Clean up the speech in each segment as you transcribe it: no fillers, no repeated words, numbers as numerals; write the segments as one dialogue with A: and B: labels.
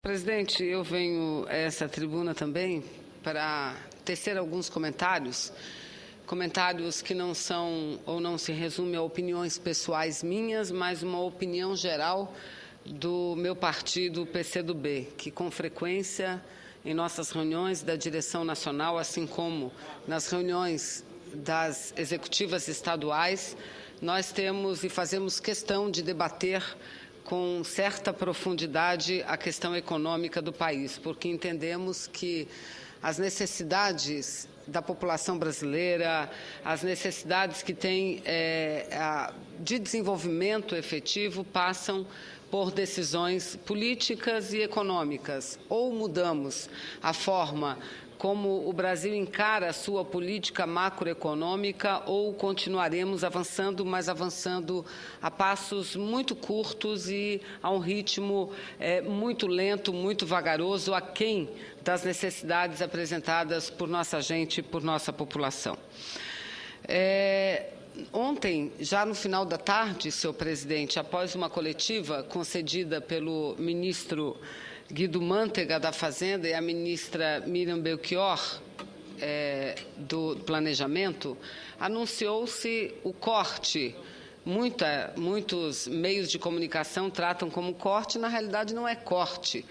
A: Presidente, eu venho a essa tribuna também para tecer alguns comentários que não são ou não se resumem a opiniões pessoais minhas, mas uma opinião geral do meu partido, o PCdoB, que com frequência em nossas reuniões da direção nacional, assim como nas reuniões das executivas estaduais, nós temos e fazemos questão de debater com certa profundidade a questão econômica do país, porque entendemos que as necessidades da população brasileira, as necessidades que tem de desenvolvimento efetivo passam por decisões políticas e econômicas. Ou mudamos a forma como o Brasil encara a sua política macroeconômica, ou continuaremos avançando, mas avançando a passos muito curtos e a um ritmo muito lento, muito vagaroso, aquém das necessidades apresentadas por nossa gente, por nossa população. Ontem, já no final da tarde, senhor presidente, após uma coletiva concedida pelo ministro Guido Mantega, da Fazenda, e a ministra Miriam Belchior, do Planejamento, anunciou-se o corte. Muitos meios de comunicação tratam como corte, na realidade não é corte,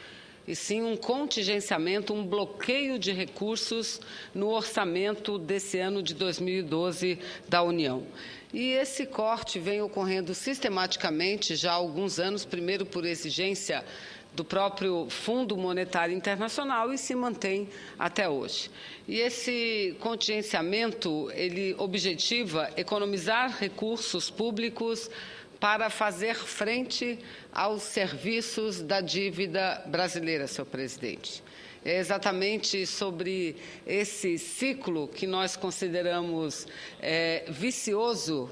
A: e sim um contingenciamento, um bloqueio de recursos no orçamento desse ano de 2012 da União. E esse corte vem ocorrendo sistematicamente já há alguns anos, primeiro por exigência do próprio Fundo Monetário Internacional, e se mantém até hoje. E esse contingenciamento, ele objetiva economizar recursos públicos para fazer frente aos serviços da dívida brasileira, senhor presidente. É exatamente sobre esse ciclo que nós consideramos vicioso,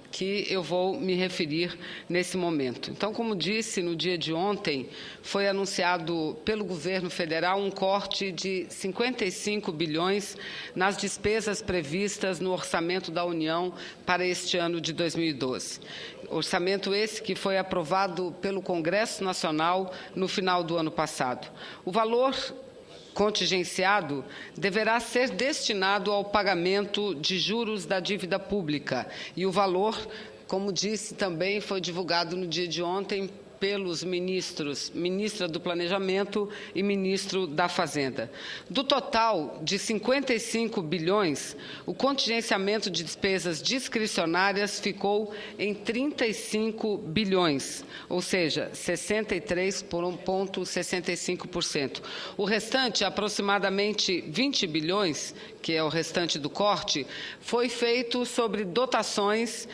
A: que eu vou me referir nesse momento. Então, como disse, no dia de ontem, foi anunciado pelo governo federal um corte de 55 bilhões nas despesas previstas no orçamento da União para este ano de 2012. Orçamento esse que foi aprovado pelo Congresso Nacional no final do ano passado. O valor contingenciado deverá ser destinado ao pagamento de juros da dívida pública, e o valor, como disse também, foi divulgado no dia de ontem pelos ministra do Planejamento e ministro da Fazenda. Do total de 55 bilhões, o contingenciamento de despesas discricionárias ficou em 35 bilhões, ou seja, 63,65%. O restante, aproximadamente 20 bilhões, que é o restante do corte, foi feito sobre dotações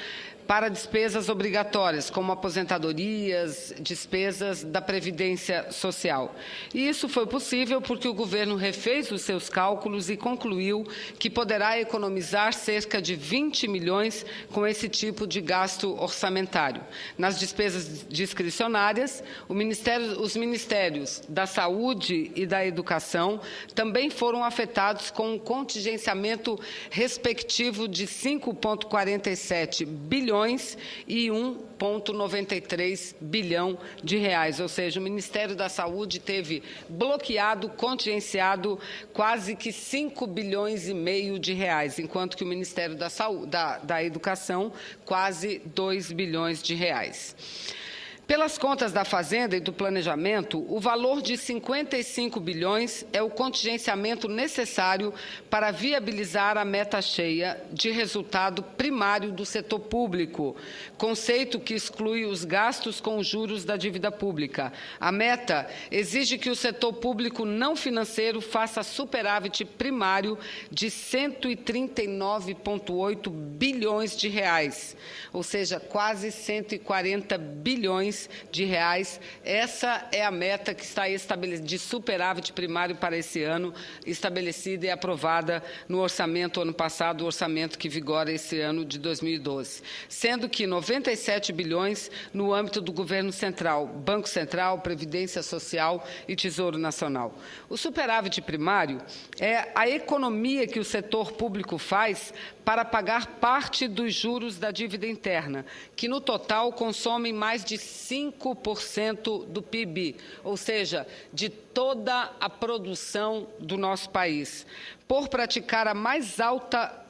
A: para despesas obrigatórias, como aposentadorias, despesas da Previdência Social. E isso foi possível porque o governo refez os seus cálculos e concluiu que poderá economizar cerca de 20 milhões com esse tipo de gasto orçamentário. Nas despesas discricionárias, os ministérios da Saúde e da Educação também foram afetados com um contingenciamento respectivo de 5,47 bilhões e 1,93 bilhão de reais, ou seja, o Ministério da Saúde teve bloqueado, contingenciado quase que 5 bilhões e meio de reais, enquanto que o Ministério da Educação quase 2 bilhões de reais. Pelas contas da Fazenda e do Planejamento, o valor de 55 bilhões é o contingenciamento necessário para viabilizar a meta cheia de resultado primário do setor público, conceito que exclui os gastos com os juros da dívida pública. A meta exige que o setor público não financeiro faça superávit primário de 139,8 bilhões de reais, ou seja, quase 140 bilhões de reais. Essa é a meta que está estabelecida de superávit primário para esse ano, estabelecida e aprovada no orçamento ano passado, o orçamento que vigora esse ano de 2012, sendo que 97 bilhões no âmbito do governo central, Banco Central, Previdência Social e Tesouro Nacional. O superávit primário é a economia que o setor público faz para pagar parte dos juros da dívida interna, que no total consomem mais de 5% do PIB, ou seja, de toda a produção do nosso país, por praticar a mais alta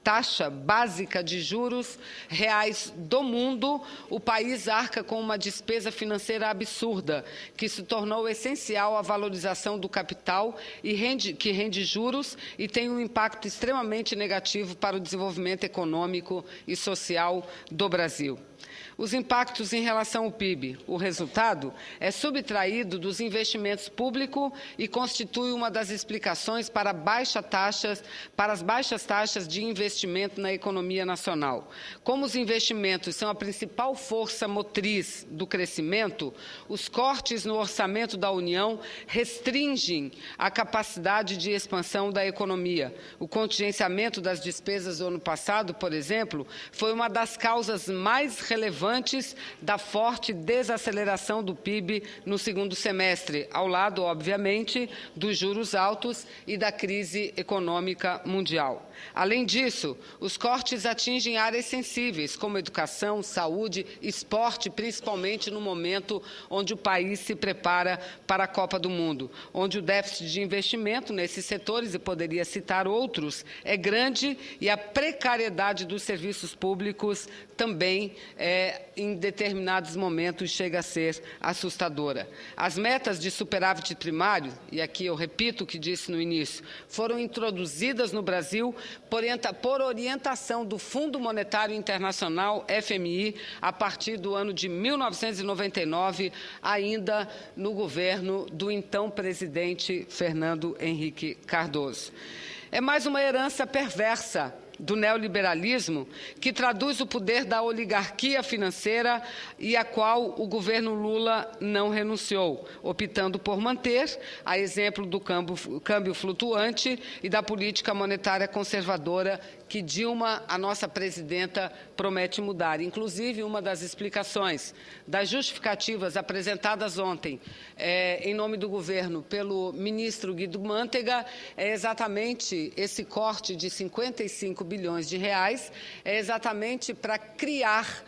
A: taxa básica de juros reais do mundo. O país arca com uma despesa financeira absurda, que se tornou essencial à valorização do capital que rende juros e tem um impacto extremamente negativo para o desenvolvimento econômico e social do Brasil. Os impactos em relação ao PIB. O resultado é subtraído dos investimentos públicos e constitui uma das explicações para as baixas taxas de investimento na economia nacional. Como os investimentos são a principal força motriz do crescimento, os cortes no orçamento da União restringem a capacidade de expansão da economia. O contingenciamento das despesas do ano passado, por exemplo, foi uma das causas mais relevantes da forte desaceleração do PIB no segundo semestre, ao lado, obviamente, dos juros altos e da crise econômica mundial. Além disso, os cortes atingem áreas sensíveis, como educação, saúde, esporte, principalmente no momento onde o país se prepara para a Copa do Mundo, onde o déficit de investimento nesses setores, e poderia citar outros, é grande e a precariedade dos serviços públicos também, em determinados momentos, chega a ser assustadora. As metas de superávit primário, e aqui eu repito o que disse no início, foram introduzidas no Brasil por orientação do Fundo Monetário Internacional, FMI, a partir do ano de 1999, ainda no governo do então presidente Fernando Henrique Cardoso. É mais uma herança perversa do neoliberalismo, que traduz o poder da oligarquia financeira e a qual o governo Lula não renunciou, optando por manter, a exemplo do câmbio flutuante e da política monetária conservadora que Dilma, a nossa presidenta, promete mudar. Inclusive, uma das explicações das justificativas apresentadas ontem, em nome do governo, pelo ministro Guido Mantega, é exatamente esse corte de 55 bilhões de reais, é exatamente para criar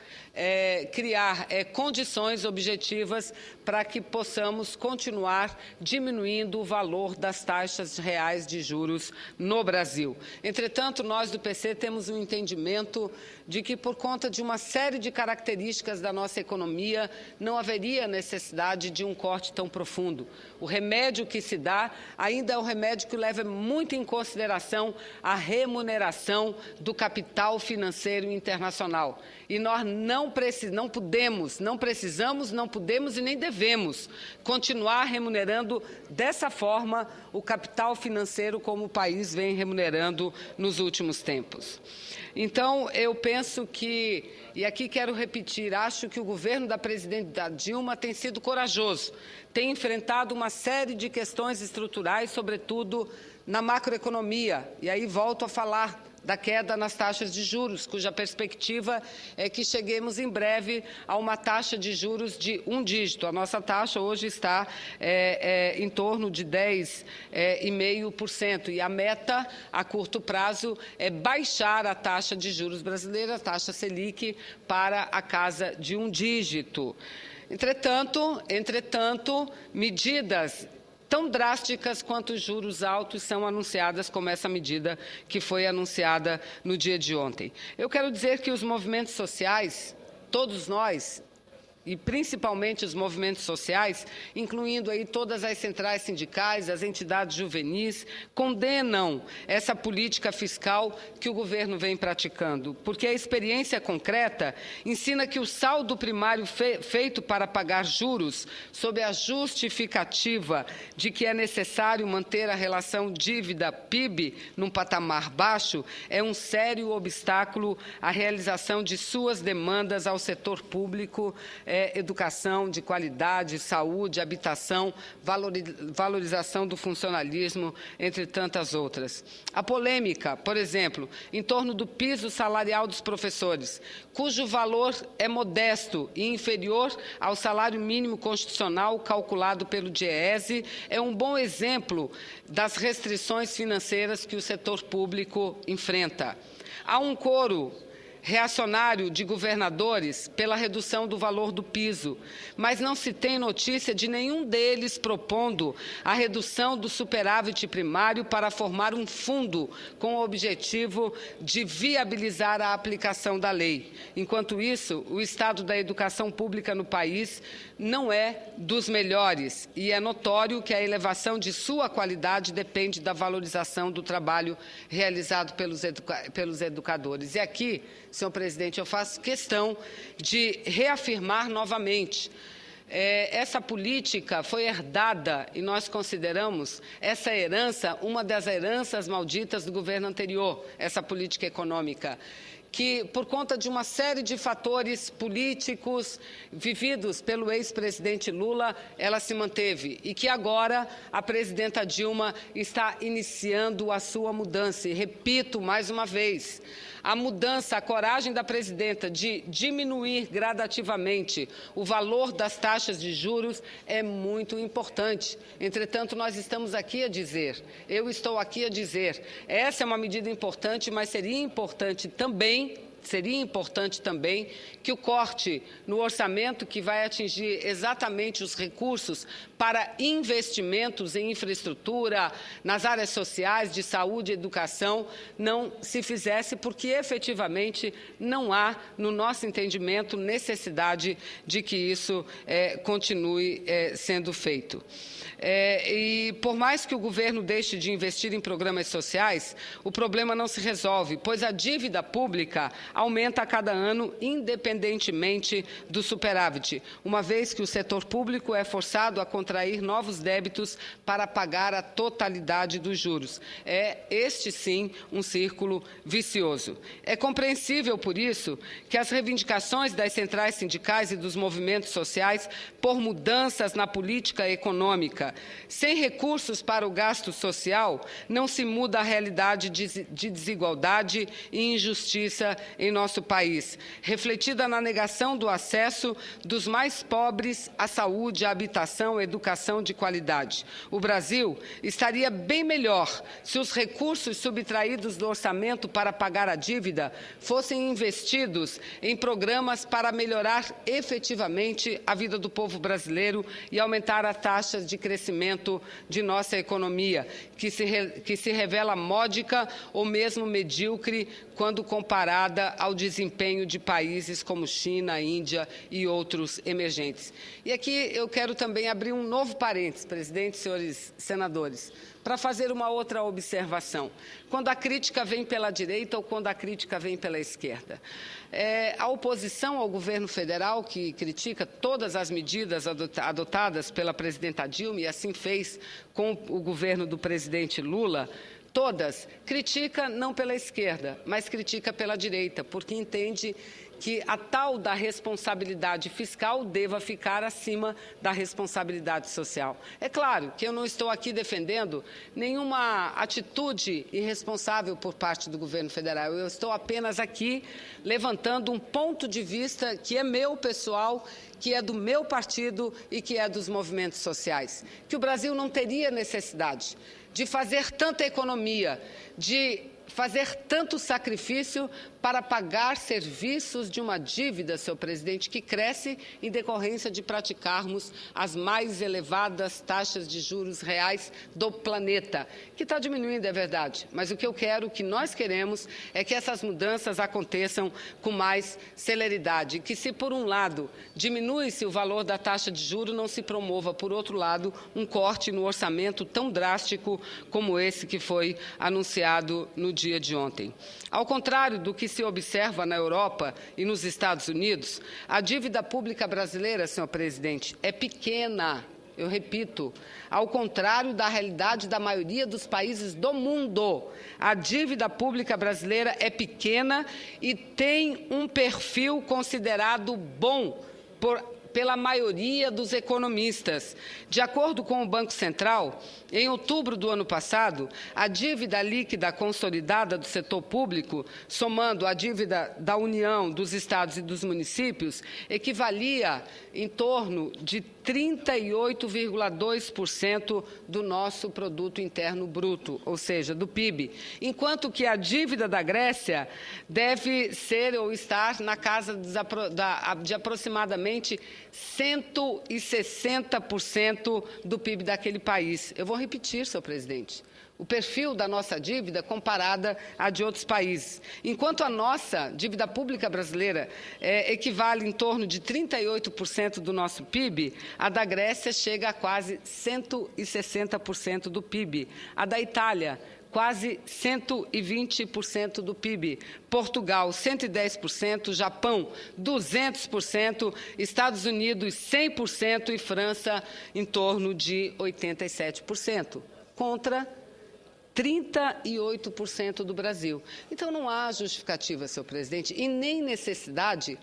A: condições objetivas para que possamos continuar diminuindo o valor das taxas reais de juros no Brasil. Entretanto, nós do PC temos um entendimento de que, por conta de uma série de características da nossa economia, não haveria necessidade de um corte tão profundo. O remédio que se dá ainda é um remédio que leva muito em consideração a remuneração do capital financeiro internacional. E nós não precisamos, não podemos e nem devemos continuar remunerando dessa forma o capital financeiro como o país vem remunerando nos últimos tempos. Então, eu penso que, e aqui quero repetir, acho que o governo da presidenta Dilma tem sido corajoso, tem enfrentado uma série de questões estruturais, sobretudo na macroeconomia, e aí volto a falar da queda nas taxas de juros, cuja perspectiva é que cheguemos em breve a uma taxa de juros de um dígito. A nossa taxa hoje está em torno de 10,5%, e a meta a curto prazo é baixar a taxa de juros brasileira, a taxa Selic, para a casa de um dígito. Entretanto, medidas tão drásticas quanto os juros altos são anunciadas, como essa medida que foi anunciada no dia de ontem. Eu quero dizer que os movimentos sociais, todos nós, e principalmente os movimentos sociais, incluindo aí todas as centrais sindicais, as entidades juvenis, condenam essa política fiscal que o governo vem praticando, porque a experiência concreta ensina que o saldo primário feito para pagar juros, sob a justificativa de que é necessário manter a relação dívida-PIB num patamar baixo, é um sério obstáculo à realização de suas demandas ao setor público, educação de qualidade, saúde, habitação, valorização do funcionalismo, entre tantas outras. A polêmica, por exemplo, em torno do piso salarial dos professores, cujo valor é modesto e inferior ao salário mínimo constitucional calculado pelo DIEESE, é um bom exemplo das restrições financeiras que o setor público enfrenta. Há um coro reacionário de governadores pela redução do valor do piso, mas não se tem notícia de nenhum deles propondo a redução do superávit primário para formar um fundo com o objetivo de viabilizar a aplicação da lei. Enquanto isso, o estado da educação pública no país não é dos melhores e é notório que a elevação de sua qualidade depende da valorização do trabalho realizado pelos educadores. E aqui, senhor presidente, eu faço questão de reafirmar novamente essa política foi herdada e nós consideramos essa herança uma das heranças malditas do governo anterior, essa política econômica, que, por conta de uma série de fatores políticos vividos pelo ex-presidente Lula, ela se manteve e que agora a presidenta Dilma está iniciando a sua mudança. E repito mais uma vez, a mudança, a coragem da presidenta de diminuir gradativamente o valor das taxas de juros é muito importante. Entretanto, nós estamos aqui a dizer, eu estou aqui a dizer, essa é uma medida importante, mas seria importante também que o corte no orçamento, que vai atingir exatamente os recursos para investimentos em infraestrutura, nas áreas sociais, de saúde e educação, não se fizesse, porque efetivamente não há, no nosso entendimento, necessidade de que isso continue sendo feito. E por mais que o governo deixe de investir em programas sociais, o problema não se resolve, pois a dívida pública aumenta a cada ano, independentemente do superávit, uma vez que o setor público é forçado a contrair novos débitos para pagar a totalidade dos juros. É este, sim, um círculo vicioso. É compreensível, por isso, que as reivindicações das centrais sindicais e dos movimentos sociais por mudanças na política econômica, sem recursos para o gasto social, não se muda a realidade de desigualdade e injustiça em nosso país, refletida na negação do acesso dos mais pobres à saúde, à habitação, à educação de qualidade. O Brasil estaria bem melhor se os recursos subtraídos do orçamento para pagar a dívida fossem investidos em programas para melhorar efetivamente a vida do povo brasileiro e aumentar a taxa de crescimento de nossa economia, que se revela módica ou mesmo medíocre quando comparada ao desempenho de países como China, Índia e outros emergentes. E aqui eu quero também abrir um novo parênteses, presidente, senhores senadores, para fazer uma outra observação. Quando a crítica vem pela direita ou quando a crítica vem pela esquerda. A oposição ao governo federal, que critica todas as medidas adotadas pela presidenta Dilma, e assim fez com o governo do presidente Lula, todas, critica não pela esquerda, mas critica pela direita, porque entende que a tal da responsabilidade fiscal deva ficar acima da responsabilidade social. É claro que eu não estou aqui defendendo nenhuma atitude irresponsável por parte do governo federal. Eu estou apenas aqui levantando um ponto de vista que é meu pessoal, que é do meu partido e que é dos movimentos sociais. Que o Brasil não teria necessidade de fazer tanta economia, de fazer tanto sacrifício para pagar serviços de uma dívida, senhor presidente, que cresce em decorrência de praticarmos as mais elevadas taxas de juros reais do planeta, que está diminuindo, é verdade, mas o que eu quero, o que nós queremos, é que essas mudanças aconteçam com mais celeridade, que se, por um lado, diminui-se o valor da taxa de juros, não se promova, por outro lado, um corte no orçamento tão drástico como esse que foi anunciado no dia de ontem. Ao contrário do que se observa na Europa e nos Estados Unidos, a dívida pública brasileira, senhor presidente, é pequena. Eu repito, ao contrário da realidade da maioria dos países do mundo, a dívida pública brasileira é pequena e tem um perfil considerado bom pela maioria dos economistas. De acordo com o Banco Central, em outubro do ano passado, a dívida líquida consolidada do setor público, somando a dívida da União, dos estados e dos municípios, equivalia em torno de 38,2% do nosso produto interno bruto, ou seja, do PIB, enquanto que a dívida da Grécia deve ser ou estar na casa de aproximadamente 160% do PIB daquele país. Eu vou repetir, senhor presidente. O perfil da nossa dívida comparada à de outros países. Enquanto a nossa dívida pública brasileira equivale em torno de 38% do nosso PIB, a da Grécia chega a quase 160% do PIB. A da Itália, quase 120% do PIB. Portugal, 110%, Japão, 200%, Estados Unidos, 100% e França, em torno de 87%, contra 38% do Brasil. Então, não há justificativa, senhor presidente, e nem necessidade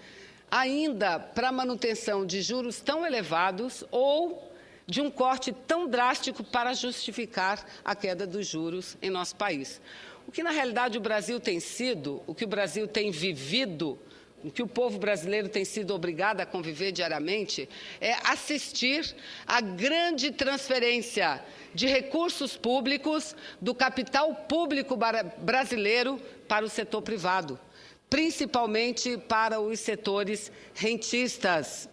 A: ainda para a manutenção de juros tão elevados ou de um corte tão drástico para justificar a queda dos juros em nosso país. O que, na realidade, o Brasil tem sido, o que o Brasil tem vivido, o que o povo brasileiro tem sido obrigado a conviver diariamente, é assistir à grande transferência de recursos públicos do capital público brasileiro para o setor privado, principalmente para os setores rentistas,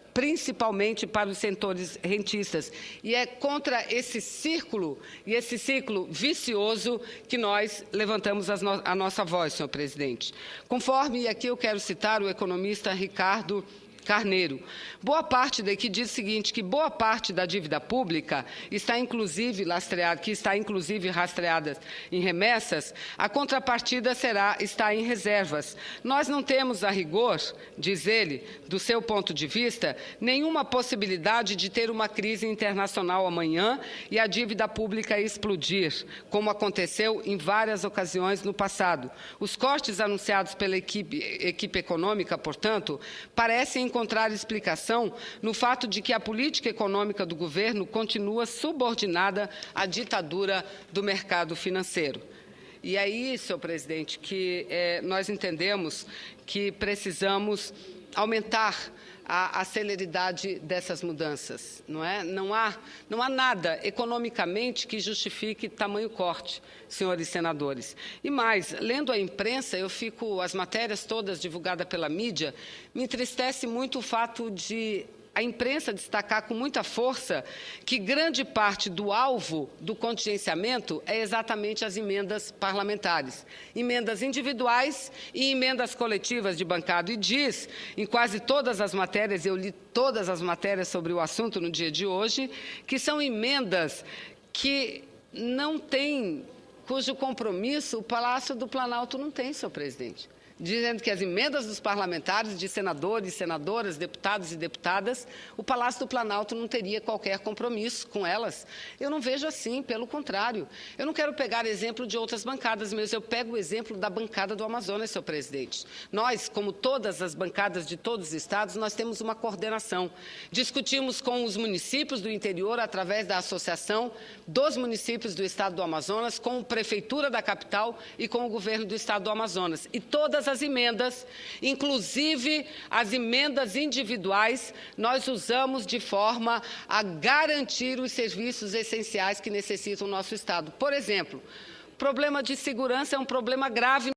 A: E é contra esse círculo e esse ciclo vicioso que nós levantamos a nossa voz, senhor presidente. Conforme, e aqui eu quero citar o economista Ricardo Carneiro, que diz o seguinte, que boa parte da dívida pública está inclusive rastreada em remessas, a contrapartida está em reservas. Nós não temos, a rigor, diz ele, do seu ponto de vista, nenhuma possibilidade de ter uma crise internacional amanhã e a dívida pública explodir, como aconteceu em várias ocasiões no passado. Os cortes anunciados pela equipe econômica, portanto, parecem encontrar explicação no fato de que a política econômica do governo continua subordinada à ditadura do mercado financeiro. E aí, senhor presidente, que nós entendemos que precisamos aumentar a celeridade dessas mudanças, não é? Não há nada economicamente que justifique tamanho corte, senhores senadores. E mais, lendo a imprensa, as matérias todas divulgadas pela mídia, me entristece muito o fato de a imprensa destacar com muita força que grande parte do alvo do contingenciamento é exatamente as emendas parlamentares, emendas individuais e emendas coletivas de bancada. E diz, em quase todas as matérias, eu li todas as matérias sobre o assunto no dia de hoje, que são emendas que não têm, cujo compromisso o Palácio do Planalto não tem, senhor presidente. Dizendo que as emendas dos parlamentares, de senadores, senadoras, deputados e deputadas, o Palácio do Planalto não teria qualquer compromisso com elas. Eu não vejo assim, pelo contrário. Eu não quero pegar exemplo de outras bancadas, mas eu pego o exemplo da bancada do Amazonas, senhor presidente. Nós, como todas as bancadas de todos os estados, nós temos uma coordenação. Discutimos com os municípios do interior, através da Associação dos Municípios do Estado do Amazonas, com a Prefeitura da capital e com o governo do Estado do Amazonas. E todas as emendas, inclusive as emendas individuais, nós usamos de forma a garantir os serviços essenciais que necessita o nosso Estado. Por exemplo, o problema de segurança é um problema grave